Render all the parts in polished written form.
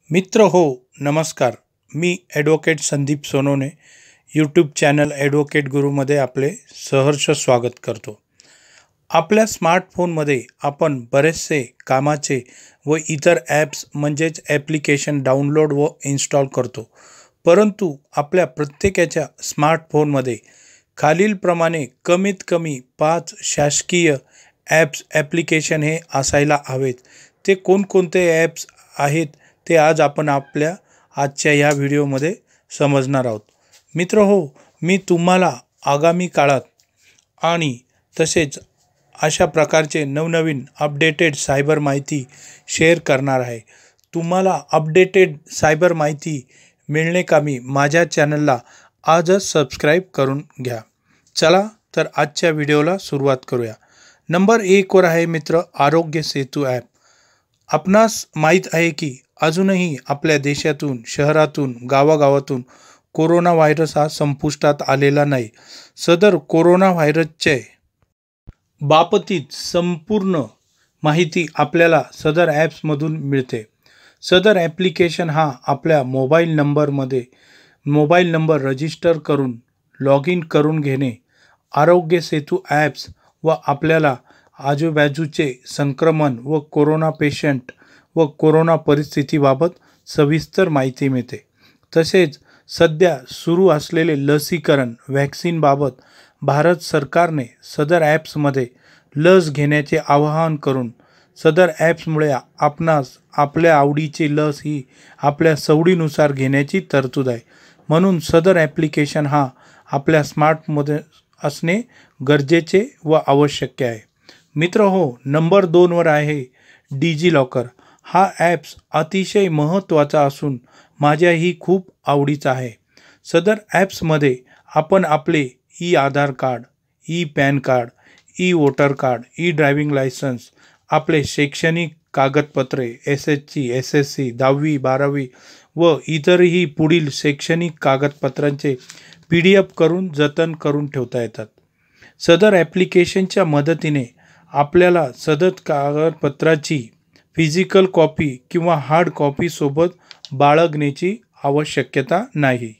मित्र हो, नमस्कार. मी advocate Sandeep Sonawane YouTube channel advocate गुरुमध्ये आपले सहर्ष स्वागत करतो. आपल्या स्मार्टफोनमध्ये आपण बरेचसे कामाचे व इतर ॲप्स म्हणजेच ॲप्लिकेशन डाउनलोड व इन्स्टॉल करतो. परंतु आपल्या प्रत्येकाच्या स्मार्टफोनमध्ये खालीलप्रमाणे कमीत कमी 5 शासकीय ॲप्स ॲप्लिकेशन हे असायला हवेत. ते कोणकोणते ॲप्स आहेत ते आज आपण आपल्या आजच्या या व्हिडिओमध्ये समजणार आहोत. मित्र हो, मी तुम्हाला आगामी काळात आणि तसेच अशा प्रकारचे नवनवीन अपडेटेड सायबर माहिती शेअर करणार आहे. तुम्हाला अपडेटेड सायबर माहिती मिळण्याकामी माझ्या चॅनलला आजच सबस्क्राईब करून घ्या. चला तर आजच्या व्हिडिओला सुरुवात करूया. नंबर 1 वर आहे मित्र आरोग्य सेतू ॲप. आपणास माहीत आहे की अजूनही आपल्या देशातून, शहरातून, गावागावातून कोरोना व्हायरस हा संपुष्टात आलेला नाही. सदर कोरोना व्हायरसचे बाबतीत संपूर्ण माहिती आपल्याला सदर ॲप्समधून मिळते. सदर ॲप्लिकेशन हा आपल्या मोबाईल नंबर रजिस्टर करून लॉग इन करून घेणे, आरोग्य सेतू ॲप्स व आपल्याला आजूबाजूचे संक्रमण व कोरोना पेशंट व कोरोना परिस्थितीबाबत सविस्तर माहिती मिळते. तसेच सध्या सुरू असलेले लसीकरण व्हॅक्सिनबाबत भारत सरकारने सदर ॲप्समध्ये लस घेण्याचे आवाहन करून सदर ॲप्समुळे आपणास आपल्या आवडीची लस ही आपल्या सवडीनुसार घेण्याची तरतूद आहे. म्हणून सदर ॲप्लिकेशन हा आपल्या स्मार्टमध्ये असणे गरजेचे व आवश्यक आहे. मित्र हो, नंबर 2 वर आहे डिजिलॉकर. हा ॲप्स अतिशय महत्त्वाचा असून माझ्याही खूप आवडीचा आहे. सदर ॲप्समध्ये आपण आपले e Aadhaar card, e PAN card, e voter card, e driving licence, आपले शैक्षणिक कागदपत्रे SSC, SSC, 10वी 12वी व इतरही पुढील शैक्षणिक कागदपत्रांचे PDF करून जतन करून ठेवता येतात. सदर ॲप्लिकेशनच्या मदतीने आपल्याला सदर कागदपत्राची फिजिकल कॉपी किंवा हार्ड कॉपी सोबत बाळगण्याची आवश्यकता नाही.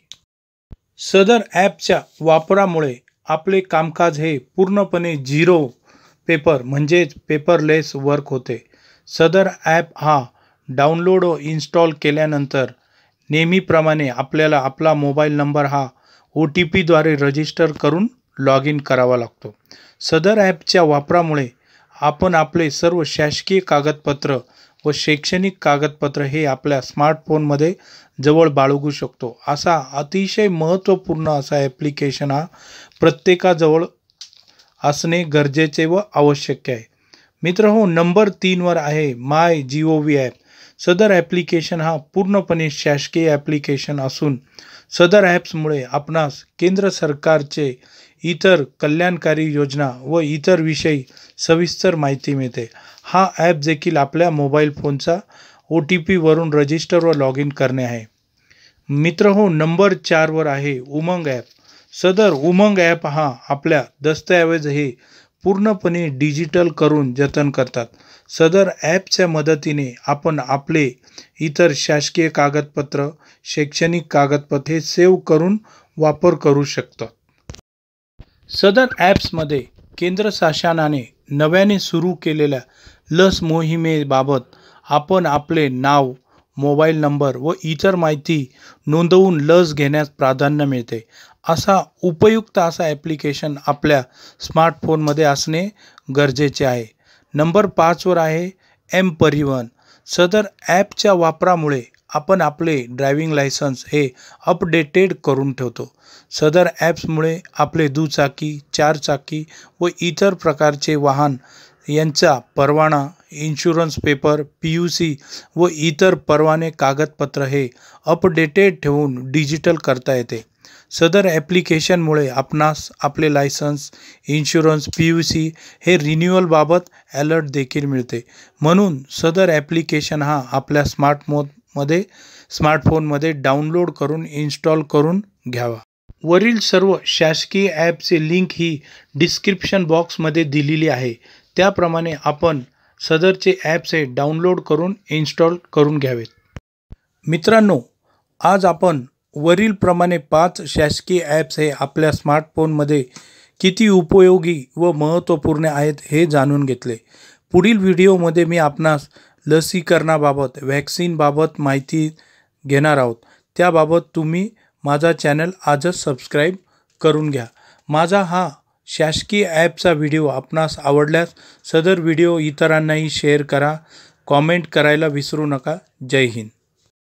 सदर ॲपच्या वापरामुळे आपले कामकाज हे पूर्णपणे झिरो पेपर म्हणजेच पेपरलेस वर्क होते. सदर ॲप हा डाउनलोड व इन्स्टॉल केल्यानंतर नेहमीप्रमाणे आपल्याला आपला मोबाईल नंबर हा OTPद्वारे रजिस्टर करून लॉग इन करावा लागतो. सदर ॲपच्या वापरामुळे आपण आपले सर्व शासकीय कागदपत्र व शैक्षणिक कागदपत्र हे आपल्या स्मार्टफोनमध्ये जवळ बाळगू शकतो. असा अतिशय महत्त्वपूर्ण असा ॲप्लिकेशन हा प्रत्येकाजवळ असणे गरजेचे व आवश्यक आहे. मित्र हो, नंबर 3 वर आहे माय GOV ॲप. सदर ॲप्लिकेशन हा पूर्णपणे शासकीय ॲप्लिकेशन असून सदर ॲप्समुळे आपणास केंद्र सरकारचे इतर कल्याणकारी योजना व इतर विषयी सविस्तर माहिती मिळते. हा ॲप देखील आपल्या मोबाईल फोनचा OTP वरून रजिस्टर व लॉग इन करणे आहे. मित्र हो, नंबर 4 वर आहे उमंग ॲप. सदर उमंग ॲप हा आपल्या दस्तऐवज हे पूर्णपणे डिजिटल करून जतन करतात. सदर ॲपच्या मदतीने आपण आपले इतर शासकीय कागदपत्र, शैक्षणिक कागदपत्र हे सेव्ह करून वापर करू शकतो. सदर ॲप्समध्ये केंद्र शासनाने नव्याने सुरू केलेल्या लस मोहिमेबाबत आपण आपले नाव, मोबाईल नंबर व इतर माहिती नोंदवून लस घेण्यास प्राधान्य मिळते. असा उपयुक्त असा ॲप्लिकेशन आपल्या स्मार्टफोनमध्ये असणे गरजेचे आहे. नंबर 5 वर आहे M-परिवहन. सदर ॲपच्या वापरामुळे आपण आपले ड्रायव्हिंग लायसन्स हे अपडेटेड करून ठेवतो. सदर ॲप्समुळे आपले दुचाकी, चारचाकी व इतर प्रकारचे वाहन यांचा परवाना, इन्शुरन्स पेपर, PUC व इतर परवाने कागदपत्र हे अपडेटेड ठेवून डिजिटल करता येते. सदर ॲप्लिकेशनमुळे आपणास आपले लायसन्स, इन्शुरन्स, PUC हे रिन्युअलबाबत अलर्ट देखील मिळते. म्हणून सदर ॲप्लिकेशन हा आपल्या स्मार्टफोनमध्ये डाउनलोड करून इन्स्टॉल करून घ्यावा. वरील सर्व शासकीय ॲपचे लिंक ही डिस्क्रिप्शन बॉक्समध्ये दिलेली आहे. त्याप्रमाणे आपण सदरचे ॲप्स हे डाउनलोड करून इन्स्टॉल करून घ्यावेत. मित्रांनो, आज आपण वरीलप्रमाणे 5 शासकीय ॲप्स हे आपल्या स्मार्टफोनमध्ये किती उपयोगी व महत्त्वपूर्ण आहेत हे जाणून घेतले. पुढील व्हिडिओमध्ये मी आपणास लसीकरणाबाबत, व्हॅक्सिनबाबत माहिती घेणार आहोत. त्याबाबत तुम्ही माझा चॅनल आजच सबस्क्राईब करून घ्या. माझा हा शासकीय ॲपचा व्हिडिओ आपणास आवडल्यास सदर व्हिडिओ इतरांनाही शेअर करा. कॉमेंट करायला विसरू नका. जय हिंद.